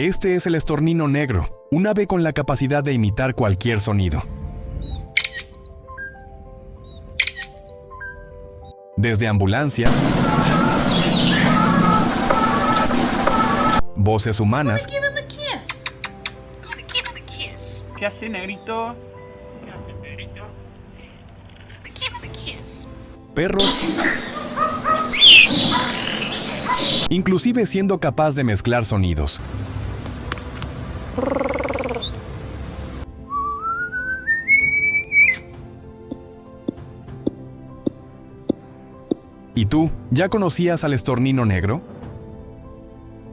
Este es el estornino negro, un ave con la capacidad de imitar cualquier sonido. Desde ambulancias, voces humanas, ¿Qué hace, negrito? perros, inclusive siendo capaz de mezclar sonidos. ¿Y tú, ya conocías al estornino negro?